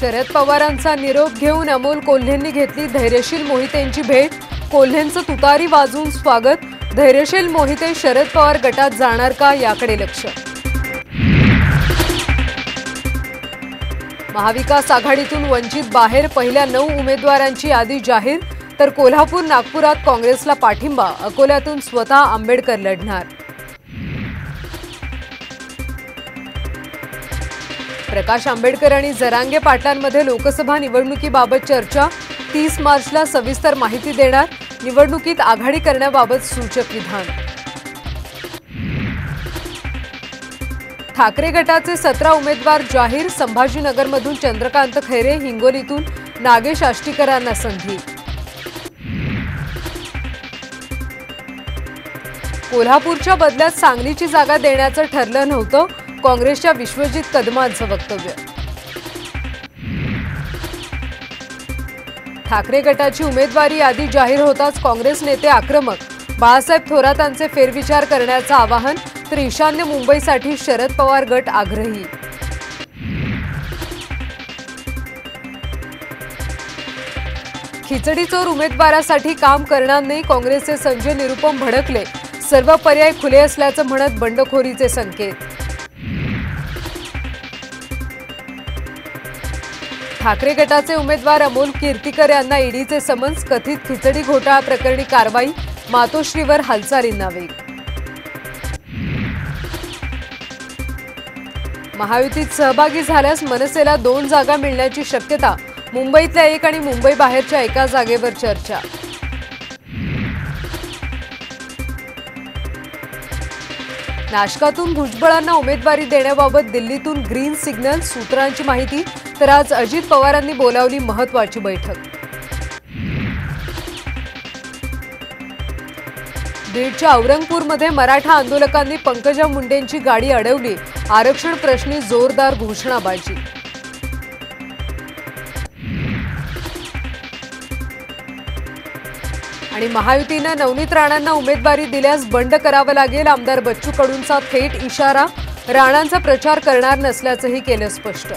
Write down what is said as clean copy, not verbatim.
शरद पवारांचा निरोप घेऊन अमोल कोल्हेंनी घेतली धैर्यशील मोहितेंची भेट। कोल्हेंचं तुतारी वाजवून स्वागत। धैर्यशील मोहिते शरद पवार गटात जाणार का याकडे लक्ष। महाविकास आघाडीतून वंचित बाहेर, पहिल्या 9 उमेदवारांची यादी जाहीर। तर कोल्हापूर नागपुरात काँग्रेसला पाठिंबा, अकोल्यातून स्वतः आंबेडकर लढणार। प्रकाश आंबेडकर आणि जरांगे पाटलांमध्ये लोकसभा निवडणुकीबाबत चर्चा। 30 मार्चला सविस्तर माहिती देणार। निवडणुकीत आघाडी करण्याबाबत सूचक विधान। ठाकरे गटाचे 17 उमेदवार जाहीर। संभाजीनगरमधून चंद्रकांत खैरे, हिंगोलीतून नागेश आष्टीकरांना संधी। कोल्हापूरच्या बदल्यात सांगलीची जागा देण्याचं ठरलं नव्हतं, काँग्रेसच्या विश्वजित कदमांचं वक्तव्य। ठाकरे गटाची उमेदवारी यादी जाहीर होताच काँग्रेस नेते आक्रमक। बाळासाहेब थोरातांचे फेरविचार करण्याचं आवाहन। तर ईशान्य मुंबईसाठी शरद पवार गट आग्रही। खिचडी चोर उमेदवारासाठी काम करणार नाही, काँग्रेसचे संजय निरुपम भडकले। सर्व पर्याय खुले असल्याचं म्हणत बंडखोरीचे संकेत। ठाकरे गटाचे उमेदवार अमोल कीर्तीकर यांना ईडीचे समन्स। कथित खिचडी घोटाळा प्रकरणी कारवाई, मातोश्रीवर हालचालींना वेग। महायुतीत सहभागी झाल्यास मनसेला 2 जागा मिळण्याची शक्यता। मुंबईतल्या 1 आणि मुंबई बाहेरच्या 1 जागेवर चर्चा। नाशकातून भुजबळांना उमेदवारी देण्याबाबत दिल्लीतून ग्रीन सिग्नल, सूत्रांची माहिती। तर आज अजित पवारांनी बोलावली महत्त्वाची बैठक। बीडच्या औरंगपूरमध्ये मराठा आंदोलकांनी पंकजा मुंडेंची गाडी अडवली। आरक्षण प्रश्नी जोरदार घोषणाबाजी। आणि महायुतीनं नवनीत राणांना उमेदवारी दिल्यास बंड करावं लागेल। आमदार बच्चू कडूंचा थेट इशारा। राणांचा प्रचार करणार नसल्याचंही केलं स्पष्ट।